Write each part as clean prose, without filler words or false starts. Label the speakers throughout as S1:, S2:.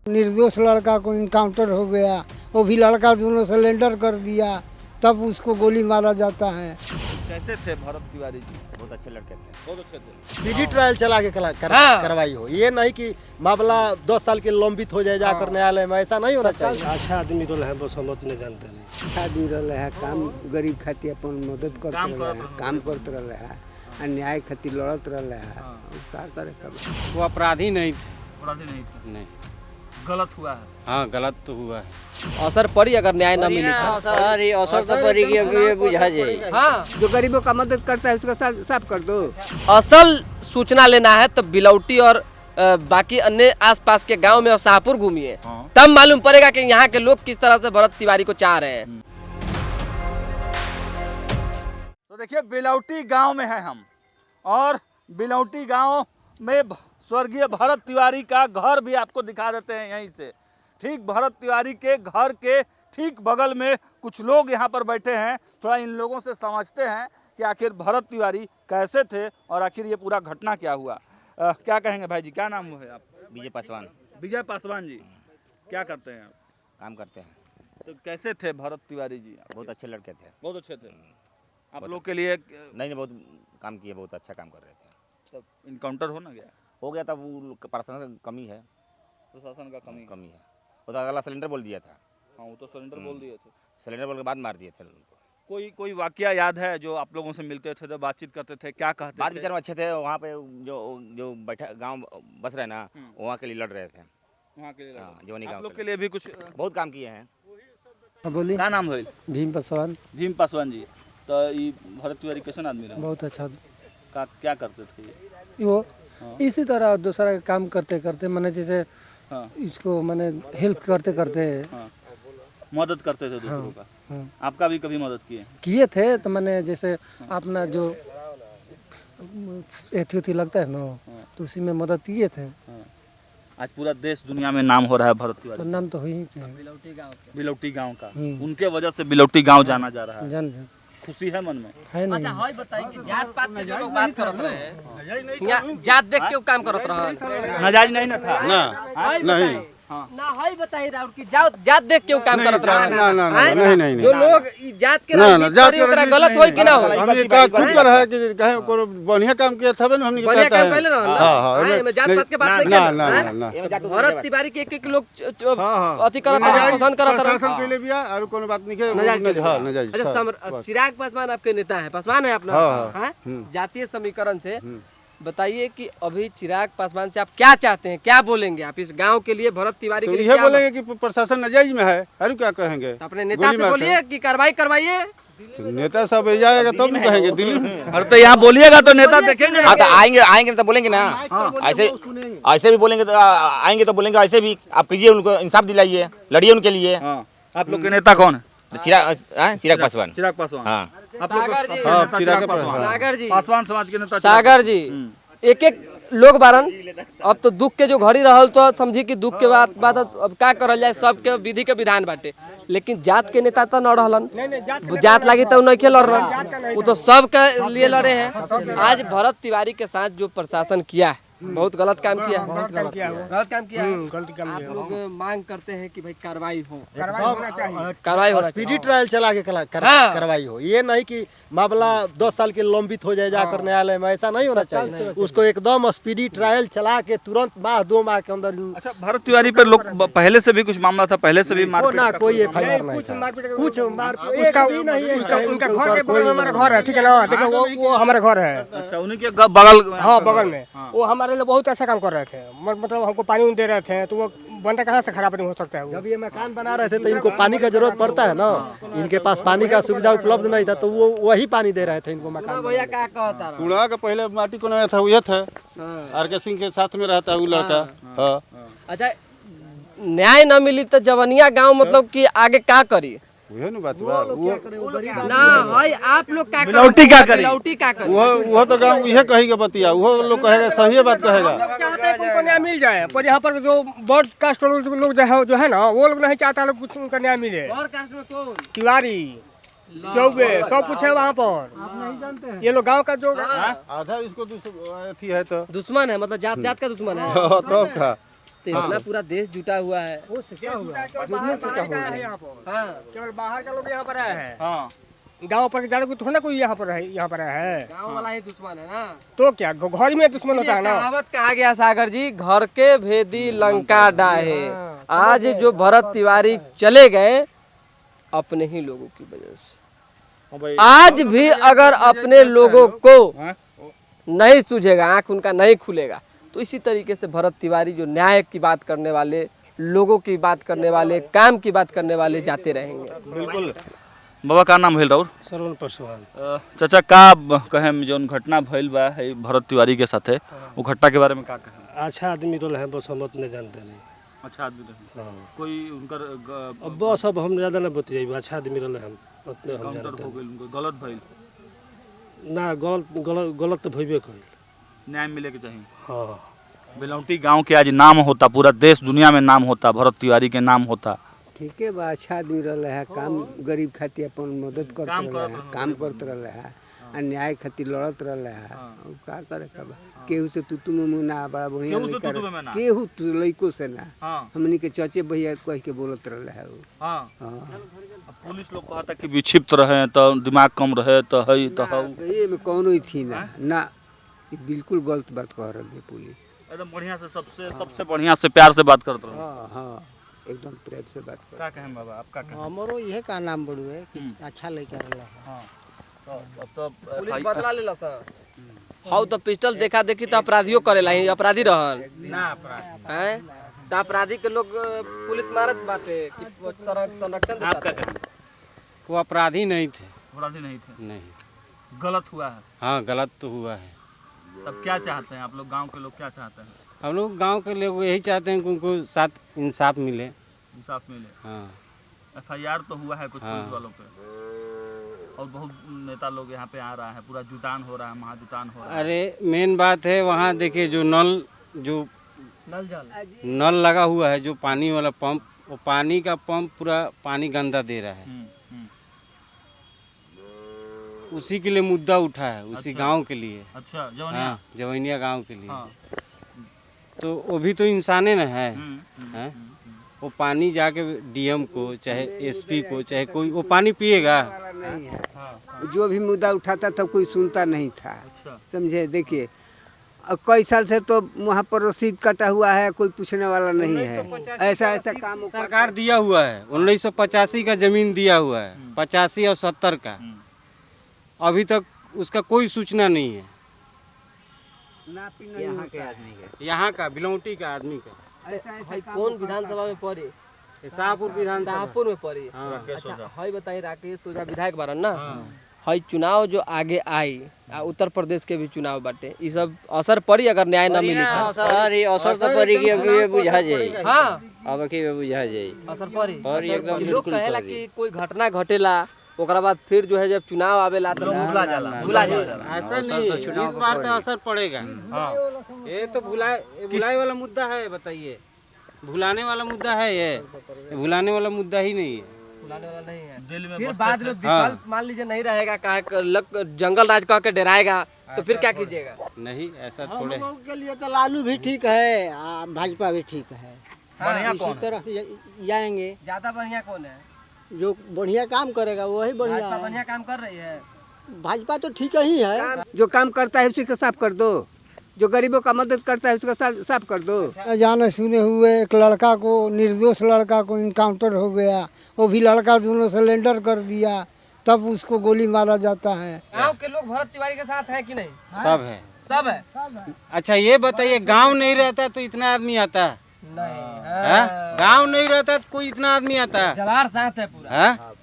S1: निर्दोष लड़का को इनकाउंटर हो गया, वो भी लड़का दोनों सिलेंडर कर दिया, तब उसको गोली मारा जाता है।
S2: कैसे थे भरत तिवारी जी?
S3: बहुत अच्छे लड़के थे,
S2: बहुत अच्छे थे।
S4: स्पीडी ट्रायल चला के करवाई हो, ये नहीं कि मामला 10 साल के लंबित हो जाए जाकर न्यायालय में, ऐसा नहीं होना चाहिए।
S5: अच्छा आदमी तो है, बस हम उतने जानते नहीं।
S1: अच्छा आदमी रहे है, काम गरीब खातिर अपन मदद करते रहे है, काम करते रहे है, अन्याय खातिर लड़त रहे है। क्या करे सब?
S6: वो अपराधी नहीं थे।
S2: अपराधी नहीं थे?
S6: नहीं।
S2: गलत हुआ है?
S6: हाँ, गलत तो हुआ है।
S7: असर पड़ी अगर न्याय न मिली
S8: असर तो पड़ेगी, अब ये बुझा जाए।
S7: हाँ,
S1: जो गरीबों का मदद करता है उसका साफ कर दो।
S7: असल सूचना लेना है तो बिलौटी और बाकी अन्य आसपास के गांव में और शाहपुर घूमिए, तब मालूम पड़ेगा कि यहाँ के लोग किस तरह से भरत तिवारी को चाह रहे हैं।
S2: तो देखिए, बिलौटी गांव में है हम, और बिलौटी गांव में स्वर्गीय भरत तिवारी का घर भी आपको दिखा देते हैं यहीं से। ठीक भरत तिवारी के घर के ठीक बगल में कुछ लोग यहाँ पर बैठे हैं। थोड़ा इन लोगों से समझते हैं कि आखिर भरत तिवारी कैसे थे और आखिर ये पूरा घटना क्या हुआ। क्या कहेंगे भाई जी, क्या नाम है आप?
S3: विजय पासवान।
S2: विजय पासवान जी, क्या करते हैं आप?
S3: काम करते हैं।
S2: तो कैसे थे भरत तिवारी जी?
S3: बहुत अच्छे लड़के थे।
S2: बहुत अच्छे थे। आप लोग के लिए
S3: नहीं, बहुत काम किए, बहुत अच्छा काम कर रहे थे।
S2: तब इनकाउंटर हो ना गया?
S3: हो गया, तब वो प्रशासन का कमी है।
S2: प्रशासन का कमी
S3: है। वो तो अगला सिलेंडर बोल दिया था।
S2: हाँ, वो तो सिलेंडर बोल दिए थे।
S3: सिलेंडर बोल के बाद मार दिए थे उनको।
S2: कोई वाकया याद है जो आप लोगों से मिलते थे, जो बातचीत करते थे, क्या कहते
S3: बात
S2: थे?
S3: विचार में अच्छे थे। वहाँ पे जो बैठा गांव बस रहे ना, वहाँ के लिए लड़ रहे थे।
S2: वहाँ के लिए
S3: जवानी
S2: आप
S3: गांव
S2: लोग के लिए भी कुछ
S3: बहुत काम किए हैं।
S1: बोलिए।
S2: क्या नाम है?
S1: भीम पासवान।
S2: भीम पासवान जी। तो ये भरत तिवारी कैसन आदमी रहे?
S1: बहुत अच्छा।
S2: क्या करते थे ये?
S1: वो इसी तरह दूसरा काम करते करते मैंने जैसे इसको मैंने हेल्प करते करते
S2: मदद करते थे दूसरों का। आपका भी कभी मदद
S1: किए थे, तो मैंने जैसे अपना जो एथी लगता है ना, तो उसी में मदद किए थे।
S2: आज पूरा देश दुनिया में नाम हो रहा है भरत तिवारी।
S1: तो नाम तो हुई
S2: बिलौटी गांव का। उनके वजह से बिलौटी गांव जाना जा रहा है।
S1: जान
S2: खुशी है मन में?
S1: है नहीं।
S7: अच्छा, बताइए कि जात पात के जो लोग बात करत रहे हैं, यहाँ जात देख के काम करत रहे,
S2: नाजायज नहीं ना था?
S5: नहीं
S7: ना है बताइए राउर की जात देख के काम करत रहे।
S5: नहीं
S7: जो लोग ई जात के राजनीति करी ओकरा गलत होई कि ना होई?
S5: हमने का खुद कर है कि कहे को बढ़िया काम किया था हमने
S7: बढ़िया
S5: कहता
S7: काम
S5: है।
S7: कैले रहन
S5: हां
S7: मैं जात पात के बात नहीं
S5: ना
S7: भरत तिवारी के एक लोग अति करत रहे, पसंद करत रहे।
S5: शासन के लिए भी और कोनो बात नहीं है। हां नजायज।
S7: अच्छा, चिराग पासवान आपके नेता है, पासवान है अपना, हैं? जातीय समीकरण से बताइए कि अभी चिराग पासवान से आप क्या चाहते हैं, क्या बोलेंगे आप इस गांव के लिए, भरत तिवारी के लिए?
S5: ये बोलेंगे कि प्रशासन नाजायज में है, और क्या कहेंगे?
S7: अपने नेता से बोलिए कि कार्रवाई करवाइए।
S5: तो नेता सब जाएगा तब तो कहेंगे दिल्ली में।
S2: अरे तो यहाँ बोलिएगा तो नेता देखेंगे।
S3: हाँ, तो आएंगे तो बोलेंगे ना। ऐसे भी बोलेंगे तो आएंगे तो बोलेंगे, ऐसे भी आप कीजिए, उनको इंसाफ दिलाइए, लड़िए उनके लिए।
S2: आप लोग के नेता कौन है?
S3: चिराग पासवान।
S2: चिराग पासवान।
S3: हाँ,
S7: सागर जी,
S2: पासवान समाज के नेता
S7: सागर जी, एक एक लोग बारन। अब तो दुख के जो घड़ी रहल तो समझी कि दुख के बाद अब का करल जाए, सबके विधि के विधान बाटे। लेकिन जात के नेता तो न रहलन, जात लागी तो नहीं लड़ रहा, वो तो सब के लिए लड़े हैं। आज भरत तिवारी के साथ जो प्रशासन किया है, बहुत गलत काम किया है, गलत काम किया है। आप लोग मांग करते हैं कि भाई कार्रवाई हो, कार्रवाई हो,
S4: स्पीडी ट्रायल चला के करवाई हो, ये नहीं कि मामला 10 साल के लंबित हो जाए जाकर न्यायालय में, ऐसा नहीं होना चाहिए। उसको एकदम स्पीडी ट्रायल चला के तुरंत माह 2 माह के अंदर।
S2: अच्छा, भरत तिवारी पर लोग पहले से भी कुछ मामला था, पहले से भी मारपीट
S4: ना कोई FIR नहीं था, कुछ उसका भी नहीं है।
S5: उनका घर के बगल में हमारा घर है, ठीक है ना? देखो वो हमारा घर है।
S2: अच्छा, उन्हीं के बगल?
S5: हाँ, बगल में। वो हमारे लिए बहुत अच्छा काम कर रहे थे, मतलब हमको पानी दे रहे थे, तो वो बंदा कहाँ से खराब नहीं हो सकता है।
S4: जब ये मकान बना रहे थे तो इनको पानी का जरूरत पड़ता है ना, इनके पास पानी का सुविधा उपलब्ध नहीं था, तो वो वही पानी दे रहे थे इनको मकान।
S7: भैया क्या कहता रहा?
S5: कूड़ा का पहले माटी को नया था, वो था RK सिंह के साथ में रहता है वो लड़का।
S7: अच्छा, न्याय न मिली तो जवनिया गांव मतलब कि आगे क्या करी?
S5: वही ना बात बा।
S7: ना भाई, आप लोग क्या
S2: बिलौटी क्या करी?
S7: बिलौटी क्या करी?
S5: वो तो गाँव यह कहेगा बतिया, वो लोग कहेगा, सही बात कहेगा।
S9: चाहते हैं कि उनको न्याय मिल जाए, पर यहाँ पर जो बॉर्ड कास्ट लोग जो है ना, वो लोग नहीं चाहता लोग कुछ उनका न्याय मिले।
S7: और कास्ट में कौन?
S9: तिवारी, चौबे, सब कुछ है वहाँ पर।
S1: आप नहीं जानते हैं?
S9: ये लोग गाँव का जो
S5: आधा इसको है तो
S7: दुश्मन है, मतलब जात जात का दुश्मन है।
S5: तो का
S7: तो इतना पूरा देश जुटा हुआ है।
S9: वो से क्या हुआ जुड़ने से क्या हुआ है यहाँ पर
S7: हाँ
S9: केवल बाहर का लोग यहाँ पर आया है
S2: हाँ
S9: गाँव पर जाने को थोड़ा ना कोई यहाँ पर आया है
S7: गाँव वाला ही दुश्मन है ना।
S9: तो क्या घर में दुश्मन होता है ना।
S7: कहावत कहा गया सागर जी, घर के भेदी लंका डाहे। आज जो भरत तिवारी चले गए अपने ही लोगों की वजह से। आज भी अगर अपने लोगों को नहीं सूझेगा, आंख उनका नहीं खुलेगा, तो इसी तरीके से भरत तिवारी जो न्याय की बात करने वाले, लोगों की बात करने वाले, काम की बात करने वाले जाते रहेंगे।
S2: बिल्कुल। बाबा का नाम भइल राउर?
S4: सरवण पासवान।
S2: चाचा का कहें जो घटना भइल बा है भरत तिवारी के साथे, वो घटना के बारे में का कहें?
S4: अच्छा आदमी तो है, बस हम उतने जानते नहीं।
S2: अच्छा आदमी रहे।
S4: हाँ।
S2: कोई उनकर
S4: अब बस अब हम ज्यादा ना बतियाई, अच्छा आदमी रहे हम उतने हम
S2: काउंटर
S4: जानते
S2: हो
S4: नहीं।
S2: गइल, उनको गलत भइल,
S4: ना गलत तो भइबे कइल।
S2: न्याय मिले के चाहिए।
S4: हाँ
S2: बेलौटी गांव के आज नाम होता, पूरा देश दुनिया में नाम होता, भरत तिवारी के नाम होता।
S1: ठीक है बा, अच्छा आदमी रहा है, काम गरीब खातिर अपन मदद करते रहा है, काम करते रहा है, और न्याय खातिर लड़त रहा है। का करे का बा, केहू से तू मुँह ना बड़ा बढ़िया
S2: केहू से
S1: लइका
S2: तू-तू में ना।
S1: केहू लइको से ना,
S2: हाँ
S1: हमनी के चचे भैया कह के बोलत रहा है वो।
S2: हाँ।
S1: हाँ
S2: अब पुलिस लोग कहता कि विक्षिप्त रहे तो दिमाग कम रहे तो है तो हौ।
S1: तो ये में कौनो ही थी ना, ये बिल्कुल गलत बात कह रही है पुलिस।
S2: एकदम बढ़िया से सबसे बढ़िया से प्यार से बात करते रहो।
S1: हाँ हाँ एकदम प्रेम से बात कर।
S2: क्या कहें बाबा, आपका कहें?
S9: हमारो यह का नाम बड़ू है कि अच्छा लड़का रहा है।
S2: हाँ तो
S7: पुलिस बदला ले लता। हाउ तो पिस्टल देखा देखी तो अपराधियों करेला ही, अपराधी रहन
S2: ना अपराध
S7: हैं, तो अपराधी के लोग पुलिस मारत बाटे कि संरक्षण देता
S2: आपका
S7: है।
S2: कहें?
S6: वो अपराधी नहीं थे।
S2: अपराधी नहीं थे,
S6: नहीं।
S2: गलत हुआ है।
S6: हाँ गलत तो हुआ है।
S2: तब क्या चाहते हैं आप लोग, गांव के लोग क्या चाहते हैं?
S6: हम लोग गांव के लोग यही चाहते हैं कि उनको साथ इंसाफ मिले।
S2: इंसाफ मिले।
S6: हाँ
S2: FIR तो हुआ है कुछ
S6: हाँ।
S2: पुलिस वालों पे, और बहुत नेता लोग यहाँ पे आ रहा है, पूरा जुटान हो रहा है, महाजुटान हो रहा है।
S6: अरे मेन बात है वहाँ देखिए जो
S7: नल जल
S6: नल लगा हुआ है, जो पानी वाला पंप, वो पानी का पंप पूरा पानी गंदा दे रहा है। उसी के लिए मुद्दा उठा है, उसी
S2: अच्छा।
S6: गांव के लिए।
S2: अच्छा जवनिया।
S6: हाँ जवैनिया गांव के लिए।
S2: हाँ।
S6: तो वो भी तो इंसाने न है।
S2: हम्म।
S6: हैं? वो पानी जाके DM को चाहे SP को चाहे कोई वो पानी पिएगा।
S1: नहीं है,
S2: हाँ।
S1: जो भी मुद्दा उठाता था कोई सुनता नहीं था।
S2: अच्छा।
S1: समझे, देखिए अब कई साल से तो वहाँ पर रसीद कटा हुआ है, कोई पूछने वाला नहीं है। ऐसा काम वो
S6: सरकार दिया हुआ है, 1985 का जमीन दिया हुआ है, 85 और 70 का। अभी तक उसका कोई सूचना नहीं है। यहाँ का बिलौटी का आदमी का।
S7: भाई कौन विधानसभा में पड़ी?
S6: शाहपुर विधानसभा।
S7: शाहपुर में पड़ी।
S6: हाँ।
S7: अच्छा हाई बताइए, राकेश ओझा विधायक बारन ना। हाई चुनाव जो आगे आई, उत्तर प्रदेश के भी चुनाव बाटे, ये सब असर पड़ी अगर न्याय न मिली तो?
S8: असर तो पड़ी कि अब ये बुझा जाई।
S7: हाँ
S8: अब की बुझा जाई।
S7: असर पड़ी।
S8: पड़ी, एकदम
S7: लोग
S8: बिल्कुल
S7: कहेला
S8: पड़ी।
S7: कि कोई घटना घटेला ओकरा बाद फिर जो है जब चुनाव आवेला तो
S2: भुला जाला।
S6: ऐसा नहीं, इस बार तो असर पड़ेगा। ये तो भुलाए वाला मुद्दा है, बताइए। भुलाने वाला मुद्दा है ये भुलाने वाला मुद्दा ही नहीं है।
S7: बुलाने वाला नहीं है।
S2: दिल में
S7: फिर
S2: बसते
S7: बाद
S2: थे।
S7: में विकल्प मान लीजिए नहीं रहेगा, जंगल राज कह के डराएगा तो फिर क्या कीजिएगा?
S6: नहीं ऐसा थोड़े।
S9: के लिए तो लालू भी ठीक है, भाजपा भी ठीक है।
S2: बढ़िया
S9: इसी
S2: कौन है?
S9: तरह जाएंगे।
S7: ज्यादा बढ़िया कौन है?
S9: जो बढ़िया काम करेगा वही बढ़िया
S7: भाजपा
S9: है।
S7: बढ़िया काम कर रही है।
S9: भाजपा तो ठीक ही है।
S1: जो काम करता है उसी को साफ कर दो, जो गरीबों का मदद करता है उसका साफ कर दो।
S9: जाने सुने हुए एक लड़का को, निर्दोष लड़का को इनकाउंटर हो गया, वो भी लड़का दोनों सिलेंडर कर दिया, तब उसको गोली मारा जाता है।
S7: गाँव के लोग भरत तिवारी के साथ है कि नहीं?
S6: सब है।
S7: सब है।
S6: अच्छा ये बताइए, गांव नहीं रहता तो इतना आदमी आता?
S7: नहीं
S6: गांव नहीं रहता तो कोई इतना आदमी आता?
S7: जवार साथ है पूरा।
S6: हाँ?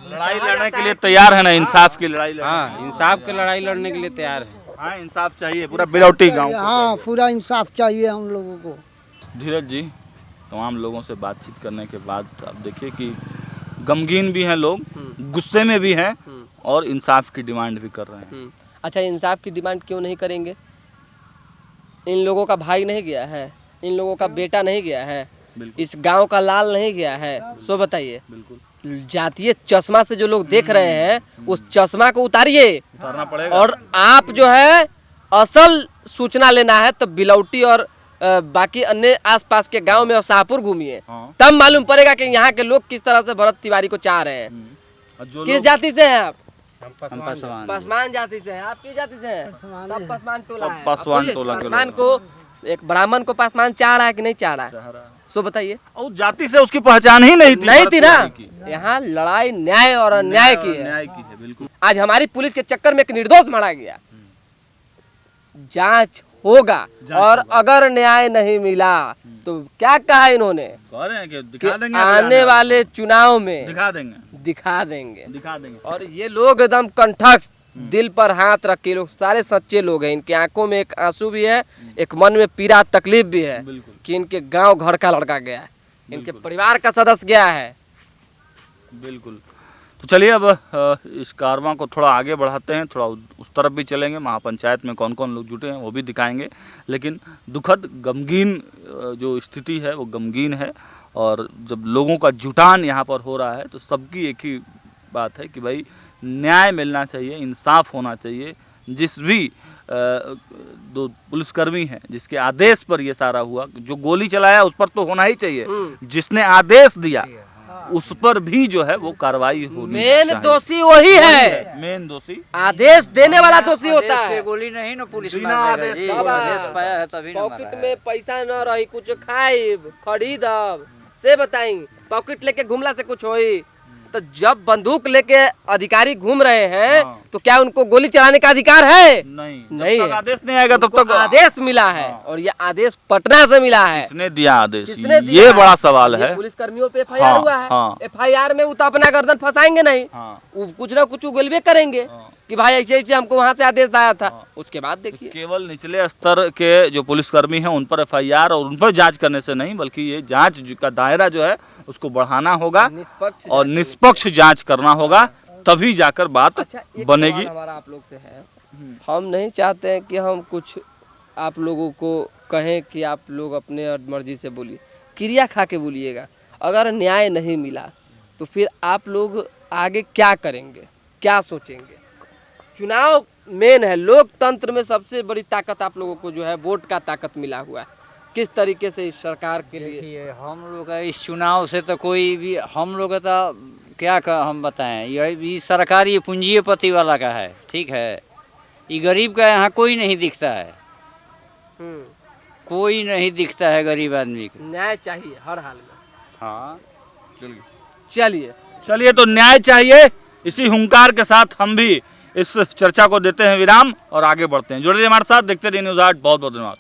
S2: लड़ाई लड़ने के लिए तैयार है ना, इंसाफ की लड़ाई लड़ने।
S6: हाँ इंसाफ की लड़ाई लड़ने के लिए तैयार है।
S2: हाँ इंसाफ चाहिए पूरा बेलौटी गांव को।
S9: हाँ पूरा इंसाफ चाहिए हम लोगों को।
S2: धीरज जी, तमाम लोगों से बातचीत करने के बाद अब देखिए कि गमगीन भी हैं लोग, गुस्से में भी हैं और इंसाफ की डिमांड भी कर रहे हैं।
S7: अच्छा इंसाफ की डिमांड क्यों नहीं करेंगे? इन लोगों का भाई नहीं गया है, इन लोगों का बेटा नहीं गया है, इस गांव का लाल नहीं गया है, सो बताइए।
S2: बिल्कुल
S7: जातीय चश्मा से जो लोग देख रहे हैं उस चश्मा को उतारिए
S2: उतारना पड़ेगा।
S7: और आप जो है असल सूचना लेना है तो बिलौटी और बाकी अन्य आसपास के गांव में और शाहपुर घूमिए,
S2: हाँ।
S7: तब मालूम पड़ेगा कि यहाँ के लोग किस तरह से भरत तिवारी को चाह रहे हैं।
S2: और जो
S7: किस
S2: लोग
S7: जाति से हैं आप?
S6: हम पासवान
S7: पासवान जाति से हैं। आप किस जाति से हैं? सब पासवान टोला
S2: सब
S7: है।
S2: पासवान
S7: अब
S2: टोला के
S7: पासवान
S2: लोग
S7: को एक ब्राह्मण को पासवान चाह रहा है कि नहीं चाह रहा है?
S2: चाह रहा है।
S7: सो बताइए।
S2: और जाति से उसकी पहचान ही नहीं थी,
S7: नहीं
S2: भरत
S7: थी ना।
S2: तिवारी की।
S7: यहाँ लड़ाई न्याय और अन्याय की है।
S2: न्याय की है, बिल्कुल।
S7: आज हमारी पुलिस के चक्कर में एक निर्दोष मारा गया। जांच होगा और अगर न्याय नहीं मिला तो क्या कहा इन्होंने
S2: कह रहे हैं कि
S7: कि
S2: दिखा देंगे,
S7: आने वाले चुनाव में
S2: दिखा देंगे,
S7: दिखा देंगे।
S2: दिखा देंगे।
S7: और ये लोग एकदम कंठस्थ, दिल पर हाथ रख के, लोग सारे सच्चे लोग हैं। इनके आंखों में एक आंसू भी है, एक मन में पीड़ा तकलीफ भी है
S2: बिल्कुल
S7: कि इनके गांव घर का लड़का गया है, इनके
S2: बिल्कुल।
S7: परिवार का सदस्य गया है।
S2: बिल्कुल। तो चलिए अब इस कारवां को थोड़ा आगे बढ़ाते हैं, थोड़ा उस तरफ भी चलेंगे, महापंचायत में कौन कौन लोग जुटे हैं वो भी दिखाएंगे। लेकिन दुखद गमगीन जो स्थिति है वो गमगीन है, और जब लोगों का जुटान यहाँ पर हो रहा है तो सबकी एक ही बात है कि भाई न्याय मिलना चाहिए, इंसाफ होना चाहिए। जिस भी दो पुलिसकर्मी हैं जिसके आदेश पर ये सारा हुआ, जो गोली चलाया उस पर तो होना ही चाहिए, जिसने आदेश दिया उस पर भी जो है वो कार्रवाई होनी
S7: मेन
S2: चाहिए।
S7: दोषी वही है,
S2: मेन दोषी
S7: आदेश देने वाला दोषी होता है।
S8: गोली नहीं ना पुलिस
S2: बिना
S8: मारेगा
S2: आदेश
S8: जी,
S7: बाबा।
S8: आदेश पाया है तभी ना
S7: पॉकेट
S8: मारा
S7: में
S8: है।
S7: पैसा न रही, कुछ खाइब खरीदब से बताई, पॉकेट लेके घूमला से कुछ होई? तो जब बंदूक लेके अधिकारी घूम रहे हैं
S2: हाँ।
S7: तो क्या उनको गोली चलाने का अधिकार है?
S2: नहीं,
S7: नहीं
S2: जब तक
S7: है।
S2: आदेश नहीं आएगा तब
S7: उनको
S2: तक
S7: आदेश मिला है,
S2: हाँ।
S7: और ये आदेश पटना से मिला है।
S2: किसने दिया आदेश,
S7: किसने दिया
S2: ये
S7: है?
S2: बड़ा सवाल
S7: ये
S2: है।
S7: पुलिस कर्मियों पे एफआईआर
S2: हाँ,
S7: हुआ है।
S2: हाँ।
S7: एफआईआर में वो तो अपना गर्दन फंसाएंगे नहीं,
S2: हाँ,
S7: वो कुछ ना कुछ उगलबे करेंगे
S2: हाँ।
S7: कि भाई ऐसे ऐसे हमको वहां से आदेश आया था।
S2: हाँ।
S7: उसके बाद
S2: तो
S7: देखिए
S2: केवल निचले स्तर के जो पुलिसकर्मी हैं उन पर एफआईआर और उन पर जांच करने से नहीं, बल्कि ये जांच का दायरा जो है उसको बढ़ाना होगा
S7: निष्पक्ष
S2: और
S7: जांच
S2: निष्पक्ष जांच करना होगा, तभी जाकर बात
S7: अच्छा, एक
S2: बनेगी।
S7: सवाल हमारा आप लोग से है, हम नहीं चाहते हैं कि हम कुछ आप लोगों को कहें कि आप लोग अपने मर्जी से बोलिए, क्रिया खा के बोलिएगा। अगर न्याय नहीं मिला तो फिर आप लोग आगे क्या करेंगे, क्या सोचेंगे? चुनाव मेन है, लोकतंत्र में सबसे बड़ी ताकत आप लोगों को जो है वोट का ताकत मिला हुआ है। किस तरीके से इस सरकार के लिए
S8: देखिए हम लोग का इस चुनाव से तो कोई भी हम लोग का क्या हम बताएं, ये सरकार ये पूंजीपति वाला का है, ठीक है। ये गरीब का यहाँ कोई नहीं दिखता है, कोई नहीं दिखता है गरीब आदमी को।
S7: न्याय चाहिए हर हाल में।
S8: हाँ
S7: चलिए
S2: चलिए, तो न्याय चाहिए, इसी हुंकार के साथ हम भी इस चर्चा को देते हैं विराम और आगे बढ़ते हैं। जुड़े रहिए हमारे साथ, देखते रहिए न्यूज़ 8। बहुत बहुत धन्यवाद।